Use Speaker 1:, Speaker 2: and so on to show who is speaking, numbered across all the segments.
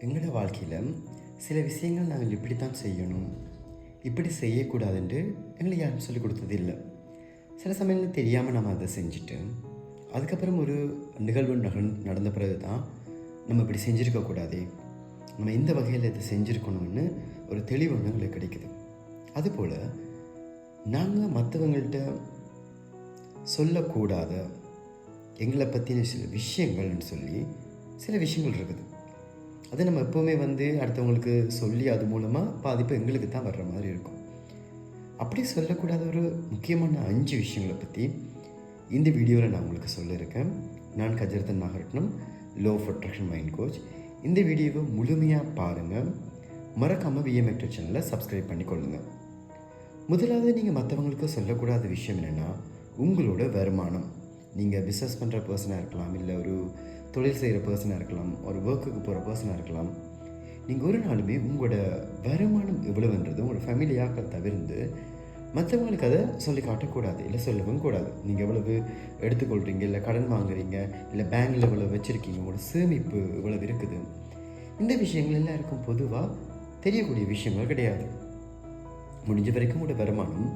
Speaker 1: எங்களோட வாழ்க்கையில் சில விஷயங்கள் நாங்கள் இப்படி தான் செய்யணும், இப்படி செய்யக்கூடாதுன்ட்டு எங்களுக்கு யாரும் சொல்லிக் கொடுத்தது இல்லை. சில சமயங்கள் தெரியாமல் நம்ம அதை செஞ்சுட்டு அதுக்கப்புறம் ஒரு நிகழ்வு நடந்த பிறகு தான் நம்ம இப்படி செஞ்சுருக்கக்கூடாதே, நம்ம இந்த வகையில் இதை செஞ்சுருக்கணும்னு ஒரு தெளிவு ஒன்று எங்களுக்கு கிடைக்குது. அதுபோல் நாங்கள் மற்றவங்கள்ட்ட சொல்லக்கூடாத எங்களை பற்றின சில விஷயங்கள்னு சொல்லி சில விஷயங்கள் இருக்குது. அதை நம்ம எப்போவுமே அடுத்தவங்களுக்கு சொல்லி அது மூலமாக பாதிப்பு எங்களுக்கு தான் வர்ற மாதிரி இருக்கும். அப்படி சொல்லக்கூடாத ஒரு முக்கியமான 5 விஷயங்களை பற்றி இந்த வீடியோவில் நான் உங்களுக்கு சொல்லியிருக்கேன். நான் Gajarthan Nagaratnam, law of attraction mind coach. இந்த வீடியோவை முழுமையாக பாருங்கள். மறக்காமல் விஎம்எக்டர் சேனலை சப்ஸ்கிரைப் பண்ணிக்கொள்ளுங்கள். முதலாவது, நீங்கள் மற்றவங்களுக்கு சொல்லக்கூடாத விஷயம் என்னென்னா உங்களோட வருமானம். நீங்கள் பிஸ்னஸ் பண்ணுற பர்சனாக இருக்கலாம், இல்லை ஒரு தொழில் செய்கிற பர்சனாக இருக்கலாம், ஒரு ஒர்க்குக்கு போகிற பர்சனாக இருக்கலாம். நீங்கள் ஒரு நாளுமே உங்களோட வருமானம் எவ்வளவுன்றது உங்களோட ஃபேமிலியாக தவிர்த்து மற்றவங்களுக்கு அதை சொல்லி காட்டக்கூடாது, இல்லை சொல்லவும் கூடாது. நீங்கள் எவ்வளவு எடுத்துக்கொள்கிறீங்க, இல்லை கடன் வாங்குறீங்க, இல்லை பேங்கில் எவ்வளோ வச்சுருக்கீங்க, உங்களோட சேமிப்பு இவ்வளவு இருக்குது, இந்த விஷயங்கள் எல்லாருக்கும் பொதுவாக தெரியக்கூடிய விஷயங்கள் கிடையாது. முடிஞ்ச வரைக்கும் உங்களோட வருமானம்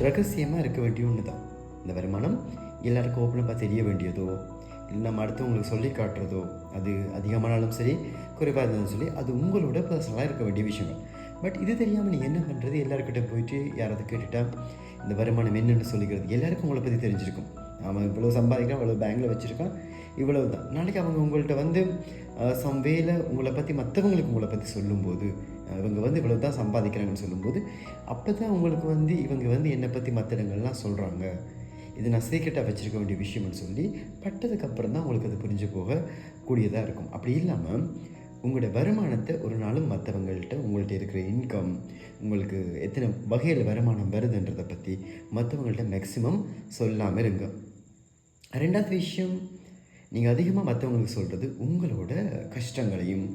Speaker 1: ரகசியமாக இருக்க வேண்டிய ஒன்று தான். இந்த வருமானம் எல்லாருக்கும் ஓப்பனப்பாக தெரிய வேண்டியதோ, இல்லை நம்ம அடுத்தவங்களுக்கு சொல்லி காட்டுறதோ, அது அதிகமானாலும் சரி குறைவாக இருந்தாலும் சரி, அது உங்களோட பர்சனலாக இருக்க வேண்டிய விஷயங்கள். பட் இது தெரியாமல் நீங்கள் என்ன பண்ணுறது, எல்லாருக்கிட்ட போயிட்டு யாராவது கேட்டுட்டா இந்த வருமானம் என்னென்னு சொல்லிக்கிறது. எல்லாருக்கும் உங்களை பற்றி தெரிஞ்சிருக்கும். அவன் இவ்வளோ சம்பாதிக்கிறான், இவ்வளோ பேங்கில் வச்சுருக்கான், இவ்வளவு தான். நாளைக்கு அவங்க உங்கள்கிட்ட சம்வேல உங்களை பற்றி மற்றவங்களுக்கு உங்களை பற்றி சொல்லும்போது, இவங்க இவ்வளவு தான் சம்பாதிக்கிறாங்கன்னு சொல்லும்போது, அப்போ தான் உங்களுக்கு இவங்க என்னை பற்றி மற்ற இடங்கள்லாம் சொல்கிறாங்க, இது நான் சீக்கிரட்டாக வச்சுருக்க வேண்டிய விஷயம்னு சொல்லி பட்டதுக்கப்புறம் தான் உங்களுக்கு அது புரிஞ்சு போகக்கூடியதாக இருக்கும். அப்படி இல்லாமல் உங்களோட வருமானத்தை ஒரு நாளும் மற்றவங்கள்ட்ட உங்கள்கிட்ட இருக்கிற இன்கம், உங்களுக்கு எத்தனை வகையில் வருமானம் வருதுன்றதை பற்றி மற்றவங்கள்ட்ட மேக்ஸிமம் சொல்லாமல் இருங்க. ரெண்டாவது விஷயம், நீங்கள் அதிகமாக மற்றவங்களுக்கு சொல்கிறது உங்களோட கஷ்டங்களையும்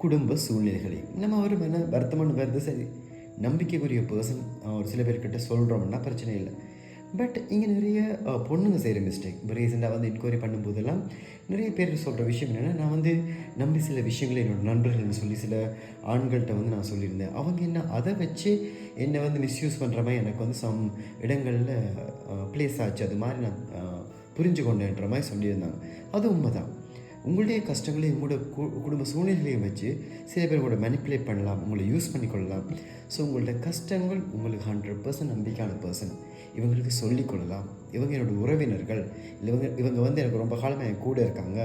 Speaker 1: குடும்ப சூழ்நிலைகளையும். நம்ம ஒரு வருத்தமான வருது, சரி, நம்பிக்கைக்குரிய பர்சன் ஒரு சில பேர்கிட்ட சொல்கிறோம்னா பிரச்சனை இல்லை. பட் இங்கே நிறைய பொண்ணுங்க செய்கிற மிஸ்டேக். இப்போ ரீசெண்டாக என்கொயரி பண்ணும்போதெல்லாம் நிறைய பேர் சொல்கிற விஷயம் என்னென்னா, நான் நம்பி சில விஷயங்களை என்னோடய நண்பர்கள்னு சொல்லி சில ஆண்கள்கிட்ட நான் சொல்லியிருந்தேன். அவங்க என்ன அதை வச்சு என்னை மிஸ்யூஸ் பண்ணுற மாதிரி எனக்கு சம் இடங்களில் ப்ளேஸ் ஆச்சு. அது மாதிரி நான் புரிஞ்சு கொண்டேன்ற மாதிரி சொல்லியிருந்தாங்க. அது உண்மை தான். உங்களுடைய கஷ்டங்களையும் உங்களோட குடும்ப சூழ்நிலையும் வச்சு சில பேர் உங்களோட மேனிப்புலேட் பண்ணலாம், உங்களை யூஸ் பண்ணிக்கொள்ளலாம். ஸோ உங்களோட கஷ்டங்கள் உங்களுக்கு 100% நம்பிக்கையான பர்சன் இவங்களுக்கு சொல்லிக்கொள்ளலாம். இவங்க என்னோடய உறவினர்கள், இல்லை இவங்க எனக்கு ரொம்ப காலமாக என் கூட இருக்காங்க,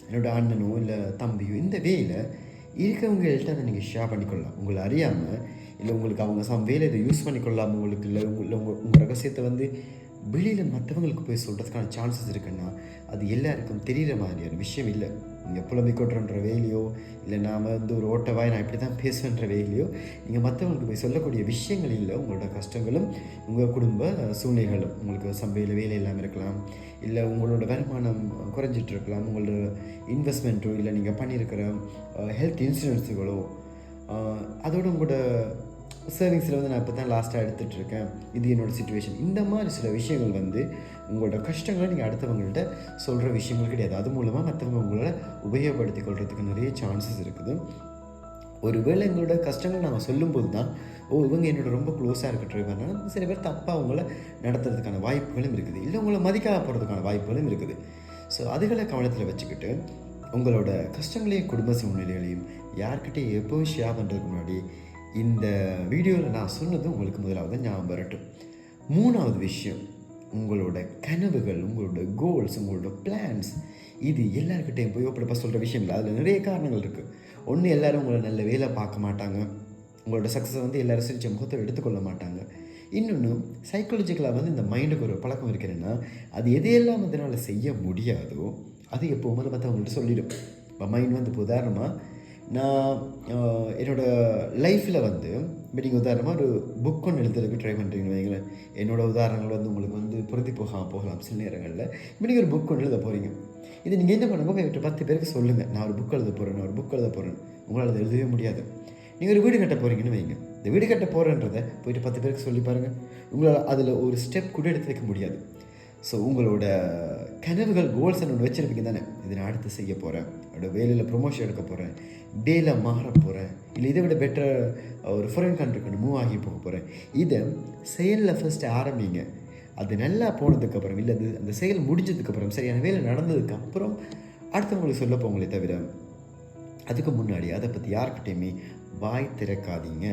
Speaker 1: என்னோடய அண்ணனோ இல்லை தம்பியோ, இந்த வேயில் இருக்கவங்கள்ட்ட அதை நீங்கள் ஷேர் பண்ணிக்கொள்ளலாம். உங்களை அறியாமல், இல்லை உங்களுக்கு அவங்க வேலை இதை யூஸ் பண்ணிக்கொள்ளலாம். உங்களுக்கு இல்லை உங்கள் ரகசியத்தை வெளியில் மற்றவங்களுக்கு போய் சொல்கிறதுக்கான சான்சஸ் இருக்குன்னா அது எல்லாருக்கும் தெரிகிற மாதிரியான விஷயம் இல்லை. நீங்கள் புலம்பிக்கொட்டுறன்ற வேலையோ, இல்லை நாம் ஒரு ஓட்டவாய் நான் இப்படி தான் பேசுகின்ற வேலையோ, நீங்கள் மற்றவங்களுக்கு போய் சொல்லக்கூடிய விஷயங்கள் இல்லை. உங்களோட கஷ்டங்களும் உங்கள் குடும்ப சூழ்நிலைகளும், உங்களுக்கு சம்பையில் வேலை இல்லாமல் இருக்கலாம், இல்லை உங்களோட வருமானம் குறைஞ்சிட்டு இருக்கலாம், உங்களோட இன்வெஸ்ட்மெண்ட்டோ, இல்லை நீங்கள் பண்ணியிருக்கிற ஹெல்த் இன்சூரன்ஸுகளோ, அதோட உங்களோட சேவிங்ஸில் நான் இப்போ தான் லாஸ்ட்டாக எடுத்துகிட்ருக்கேன், இது என்னோடய சுச்சுவேஷன். இந்த மாதிரி சில விஷயங்கள் உங்களோட கஷ்டங்களை நீங்கள் அடுத்தவங்கள்ட்ட சொல்கிற விஷயங்கள் கிடையாது. அது மூலமாக மற்றவங்க உங்களை உபயோகப்படுத்தி கொள்கிறதுக்கு நிறைய சான்சஸ் இருக்குது. ஒருவேளை எங்களோட கஷ்டங்கள் நாங்கள் சொல்லும்போது தான், இவங்க என்னோட ரொம்ப க்ளோஸாக இருக்க ட்ரை பண்ணால் சில பேர் தப்பாக உங்களை நடத்துறதுக்கான வாய்ப்புகளும் இருக்குது, இல்லை உங்களை மதிக்காக போகிறதுக்கான வாய்ப்புகளும் இருக்குது. ஸோ அதுகளை கவனத்தில் வச்சுக்கிட்டு உங்களோட கஷ்டங்களையும் குடும்ப சூழ்நிலைகளையும் யார்கிட்டையும் எப்போவும் ஷேர் பண்ணுறதுக்கு முன்னாடி இந்த வீடியோவில் நான் சொன்னது உங்களுக்கு முதலாவது ஞாபகம் வரட்டும். மூணாவது விஷயம், உங்களோட கனவுகள், உங்களோட கோல்ஸ், உங்களோட பிளான்ஸ், இது எல்லாருக்கிட்டையும் போய் எப்படிப்பா சொல்கிற விஷயம் இல்லை. அதில் நிறைய காரணங்கள் இருக்குது. ஒன்று, எல்லோரும் உங்களை நல்ல வேலை பார்க்க மாட்டாங்க, உங்களோட சக்ஸஸை எல்லோரும் சிரிச்ச முகத்தை எடுத்துக்கொள்ள மாட்டாங்க. இன்னொன்று, சைக்காலஜிக்கலாக இந்த மைண்டுக்கு ஒரு பழக்கம் இருக்கிறேன்னா, அது எதையெல்லாம் அதனால் செய்ய முடியாதோ அது எப்போவும் மற்றவங்கள்ட்ட சொல்லிடும். இப்போ மைண்ட் இப்போ உதாரணமாக நான் என்னோடய லைஃப்பில் இப்போ நீங்கள் உதாரணமாக ஒரு புக் ஒன்று எழுதுறதுக்கு ட்ரை பண்ணுறீங்கன்னு வைங்களேன். என்னோடய உதாரணங்கள் உங்களுக்கு பொருத்தி போகலாம் சில நேரங்களில். இப்போ நீங்கள் ஒரு புக் ஒன்று எழுத போகிறீங்க. இது நீங்கள் என்ன பண்ணுங்க, போய் 10 பேருக்கு சொல்லுங்கள், நான் ஒரு புக் எழுத போகிறேன். உங்களால் அதை எழுதவே முடியாது. நீங்கள் ஒரு வீடு கட்ட போகிறீங்கன்னு வைங்க. இந்த வீடு கட்ட போகிறேன்றதை போயிட்டு 10 பேருக்கு சொல்லி பாருங்கள். உங்களால் அதில் ஒரு ஸ்டெப் கூட எடுத்து வைக்க முடியாது. ஸோ உங்களோட கனவுகள், கோல்ஸ் ஒன்று வச்சுருப்பீங்க தானே, இதை நான் அடுத்து செய்ய போகிறேன் என்னோடய வேலையில் ப்ரொமோஷன் எடுக்க போகிறேன், வேலை மாற போகிறேன், இல்லை இதை விட பெட்டர் ஒரு ஃபாரின் கண்ட்ரிக்கு மூவ் ஆகி போக போகிறேன். இதை செயலில் ஃபஸ்ட்டு ஆரம்பிங்க. அது நல்லா போனதுக்கப்புறம், இல்லை அது அந்த செயல் முடிஞ்சதுக்கப்புறம், சரியான வேலை நடந்ததுக்கப்புறம் அடுத்தவங்களுக்கு சொல்ல போங்களே தவிர, அதுக்கு முன்னாடி அதை பற்றி யார்கிட்டையுமே வாய் திறக்காதீங்க.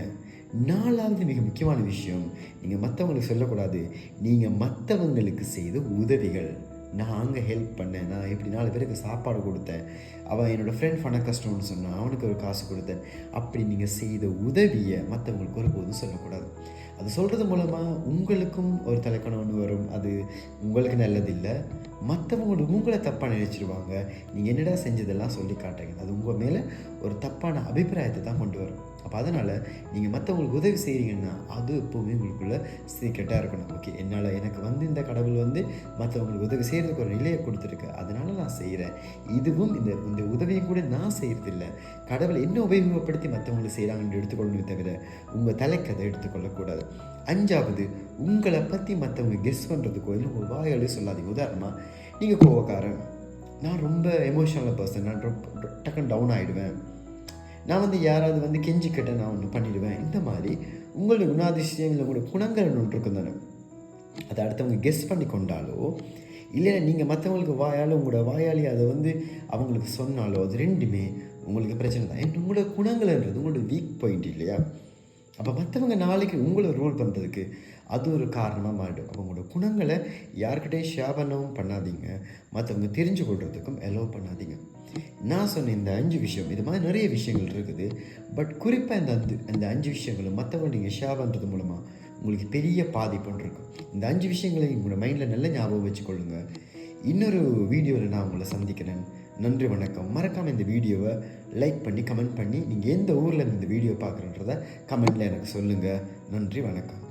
Speaker 1: 4வது மிக முக்கியமான விஷயம், நீங்கள் மற்றவங்களுக்கு சொல்லக்கூடாது. நீங்கள் மற்றவங்களுக்கு செய்த உதவிகள். நான் அங்கே ஹெல்ப் பண்ணேன், நான் இப்படி 4 பேருக்கு சாப்பாடு கொடுத்தேன், அவன் என்னோடய ஃப்ரெண்ட் பண்ண கஷ்டம்னு சொன்னான், அவனுக்கு ஒரு காசு கொடுத்தேன், அப்படி நீங்கள் செய்த உதவியை மற்றவங்களுக்கு ஒருபோதும் சொல்லக்கூடாது. அது சொல்கிறது மூலமாக உங்களுக்கும் ஒரு தலைக்கணம் வரும். அது உங்களுக்கு நல்லதில்லை. மற்றவங்களுக்கு உங்களை தப்பாக நினைச்சிருவாங்க. நீங்கள் என்னடா செஞ்சதெல்லாம் சொல்லி காட்டுறீங்க, அது உங்கள் மேலே ஒரு தப்பான அபிப்பிராயத்தை தான் கொண்டு வரும். அப்போ அதனால் நீங்கள் மற்றவங்களுக்கு உதவி செய்கிறீங்கன்னா அது எப்போவுமே உங்களுக்குள்ள சீக்கிரட்டாக இருக்கணும். ஓகே, எனக்கு இந்த கடவுள் மற்றவங்களுக்கு உதவி செய்கிறதுக்கு ஒரு நிலையை கொடுத்துருக்கு, அதனால் நான் செய்கிறேன். இதுவும் இந்த உதவியை கூட நான் செய்கிறதில்லை, கடவுளை என்ன உபயோகப்படுத்தி மற்றவங்களுக்கு செய்கிறாங்கன்னு எடுத்துக்கொள்ளணுமே தவிர உங்கள் தலைக்கு அதை எடுத்துக்கொள்ளக்கூடாது. 5வது, உங்களை பற்றி மற்றவங்க கெஸ் பண்ணுறதுக்கோ இல்லை உங்கள் வாயாலே சொல்லாதீங்க. உதாரணமாக, நீங்கள் கோவக்காரன், நான் ரொம்ப எமோஷனல் பர்சன், நான் டக்குன்னு டவுன் ஆகிடுவேன், நான் யாராவது கெஞ்சிக்கிட்ட நான் ஒன்று பண்ணிடுவேன். இந்த மாதிரி உங்களுடைய குணாதிசயம் இல்லை உங்களுடைய குணங்கள் ஒன்று இருக்கும் தானே, அதை அடுத்தவங்க கெஸ் பண்ணி கொண்டாலோ இல்லை நீங்கள் மற்றவங்களுக்கு வாயால் உங்களோட வாயாளி அதை அவங்களுக்கு சொன்னாலோ, அது ரெண்டுமே உங்களுக்கு பிரச்சனை தான். ஏன்னா உங்களோட குணங்கள்ன்றது உங்களோட வீக் பாயிண்ட் இல்லையா? அப்போ மற்றவங்க நாளைக்கு உங்களை ரோல் பண்ணுறதுக்கு அது ஒரு காரணமாக மாறிடும். அப்போ உங்களோட குணங்களை யார்கிட்டையும் ஷேர் பண்ணவும் பண்ணாதீங்க, மற்றவங்க தெரிஞ்சு கொள்றதுக்கும் அலோவ் பண்ணாதீங்க. நான் சொன்ன இந்த 5 விஷயம், இது மாதிரி நிறைய விஷயங்கள் இருக்குது. பட் குறிப்பாக இந்த 5 விஷயங்களும் மற்றவங்க நீங்கள் ஷேர் பண்ணுறது மூலமாக உங்களுக்கு பெரிய பாதிப்புன்னு இருக்கும். இந்த 5 விஷயங்களை உங்களோட மைண்டில் நல்ல ஞாபகம் வச்சுக்கொள்ளுங்க. இன்னொரு வீடியோவில் நான் உங்களை சந்திக்கிறேன். நன்றி, வணக்கம். மறக்காமல் இந்த வீடியோவை லைக் பண்ணி கமெண்ட் பண்ணி நீங்கள் எந்த ஊரில் இந்த வீடியோ பார்க்குறன்றதை கமெண்டில் எனக்கு சொல்லுங்கள். நன்றி, வணக்கம்.